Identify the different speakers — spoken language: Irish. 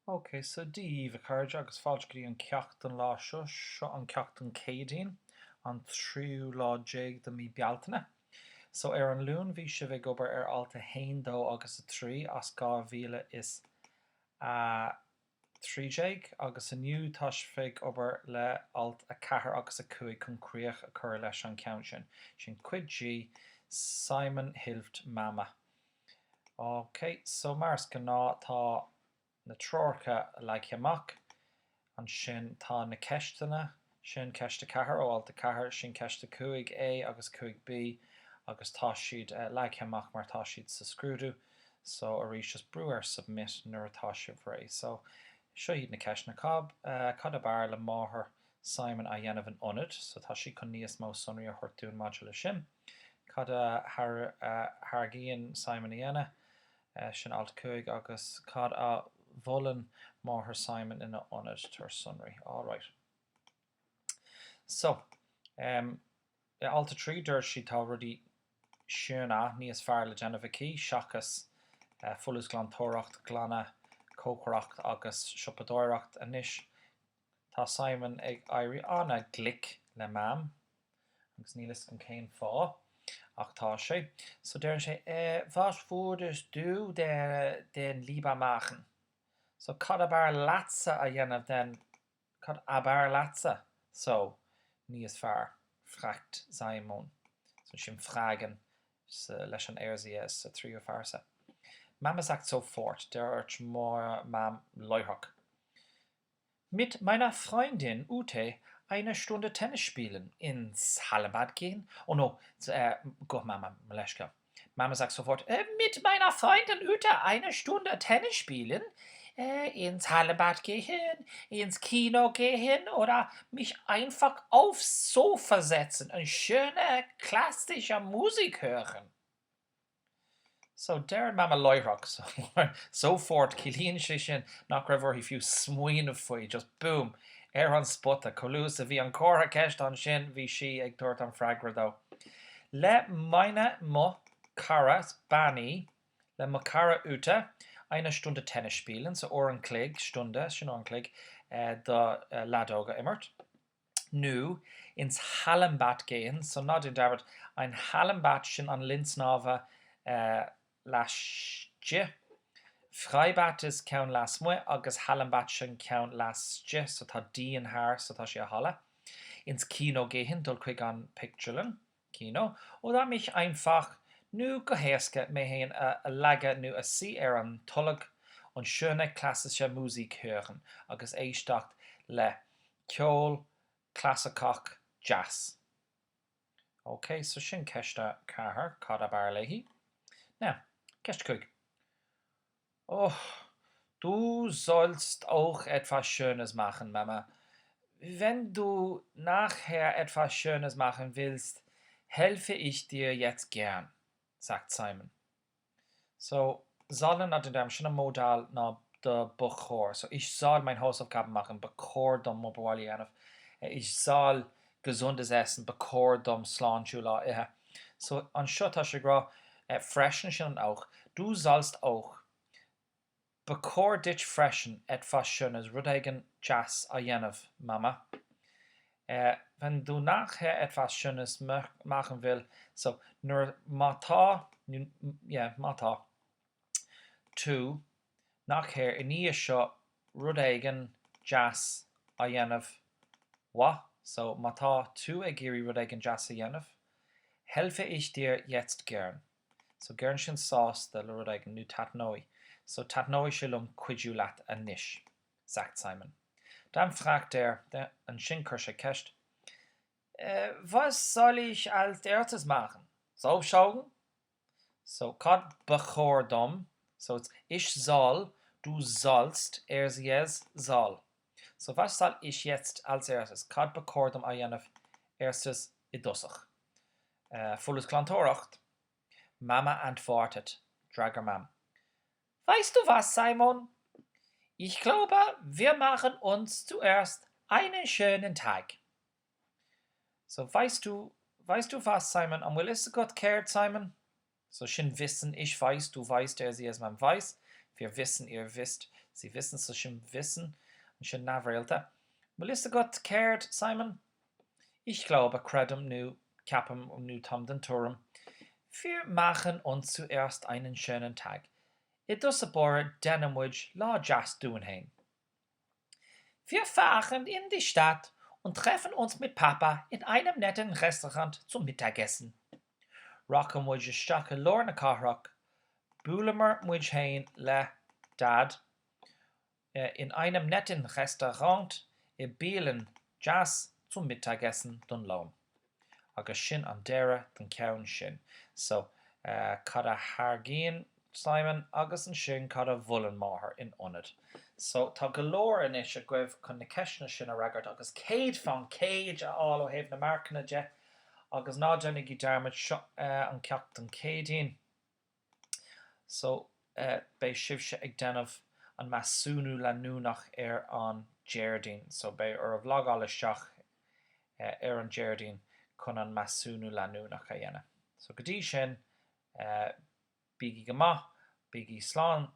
Speaker 1: Okay, so díomh a chuirde agus fáilte go dtí an ceachtain lá seo an ceachtain céadaoin an tríú lá déag do mí bealtaine. So ar an lún bhí si bheith gobar ar alta 1 agus a 3 as 2000 is a 3 agus aniu tá si bheith gobar le alt a 4 agus a 5 chun críoch a chur leis an count sin Cuid G Simon Hilft Mama. Okay, so mars gná tá na trócha leigheamach an sin tá na ceisteanna sin ceiste 4 ó alta 4 sin ceiste 5 A agus 5 B agus tá siad leigheamach mar tá siad sa scrúdú so a rís just brewer submit nuair atá si bhré. So seo iad na ceist na cab cad a bear le máthair Simon a dhéanamh an ionad so tá si chun níos mó sonraí a chuirtún module sin. Cad a Hargaíonn Simon a dhéana sin alt 5 agus cad a bholann máthair Simon ina ionad tar sonraí. All right. So, alta 3 dúir si tá rudí siúna níos fearr le déanamh cí seachas fullas glantóireacht, glanna, cócracht agus siopadóireacht anois. Tá Simon ag éirí anna glic le mam agus nílas an céin fá ach tá sé. So déireann sé, was würdest du den lieber machen? So cad a bear latsa a dhéanamh den cad a bear latsa. So níos fearr fragt Simon. So sin fragen leis an RZS sa 3 or 4. Mama sagt sofort, der ort Mam Leibhéal. Mit meiner Freundin Ute eine Stunde Tennis spielen, ins Hallenbad gehen. Oh no, go Mama, Maleschka. Mama sagt sofort, mit meiner Freundin Ute eine Stunde Tennis spielen, ins Hallenbad gehen, ins Kino gehen oder mich einfach aufs Sofa setzen und schöne klassische Musik hören. So der Mama Leibhéal sofort cilíonn sé sin nach raibh hí fiú smuoinmh faoi, just boom, an spot a colús a bhí an córa ceist an sin bhí si ag dúirt an freigra dó. Le meine mo cara Bani, le mo cara Ute, eine Stunde Tennis spielen, so an clig, Stunde, sin an clig, de ladóga immert. Nu, ins Hallenbad gehen, so not in David, ein Hallenbad sin an Linsnave lasje. Freibad is count las mue, agus Hallenbad sin count lasje, so tá D in haar, so tá si a halle. Ins Kino gehen, dul quick an picturen, Kino, oder mich einfach nu gohéske mé héin a lage nu a si an tulleg an schöne klassische Musik hören, agus éistecht le ceol, klassicach, jazz. Okay, so sin ceiste 4 cad a bear léhi. Now, ceiste 5. Oh, du sollst auch etwas Schönes machen, Mama. Wenn du nachher etwas Schönes machen willst, helfe ich dir jetzt gern, sagt Simon. So, sollen hat in dem schon ein Modal na de Bechor. So, ich soll meine Hausaufgaben machen, Bechor dom Mobilianov. Ich soll gesundes Essen, Bechor dom Slanjula. So, anstatt hast du gerade freshen schon auch. Du sollst auch Bechor dich freshen etwas Schönes, Rudegen Jazz a Jenov, Mama. Wenn du nachher etwas Schönes machen willst, so nur mata, tu, nachher in ihr scho Rudegen Jazz a Jenov, wa, so mata tu egiri Rudegen Jazz a Jenov, helfe ich dir jetzt gern. So gern schon sauce de Rudegen nu tatnoi. So tatnoi shilum quidulat a nish, sagt Simon. Dann fragt an Schinkersche Käst, was soll ich als erstes machen? So schauen? So kad bechor dom, so it's ich soll, du sollst, sie soll. So was soll ich jetzt als erstes? Kad bechor dom ayanov, erstes idosach. Fulles Klantoracht. Mama antwortet, Drager Mam. Weißt du was, Simon? Ich glaube, wir machen uns zuerst einen schönen Tag. So, weißt du was, Simon? Am will is Gott cared, Simon? So, schon wissen, ich weiß, du weißt, sie ist man weiß. Wir wissen, ihr wisst. Sie wissen so sin wissen. An sin navrailta. Well is got cared, Simon? Ich glaube, credum nu capum nu tom den Turm. Wir machen uns zuerst einen schönen Tag. Idusabora denamwij la jas doen hein. Wir fahren in die Stadt und treffen uns mit Papa in einem netten Restaurant zum Mittagessen. Rocken muid stake lorna carrock, Bulemer muid hein le dad, in einem netten Restaurant in Bielen jas zum Mittagessen don loan. Agus sin an dere den caun sin. So, cada hargin Simon agus an sin cada vullen maher in onad. So, tá galore in is a gwef con na ceshna sin a ragart agus céid fan céid a all o hef na marcna je agus ná jennig I dermid an ceacht an céidín. So, bei sibse ag denmh an masúnú le núnach an Jardín. So, bei a vlog all isteach an Jardín con an masúnú le núnach a dhéana. So, godí sin, bígi gama, bígi slán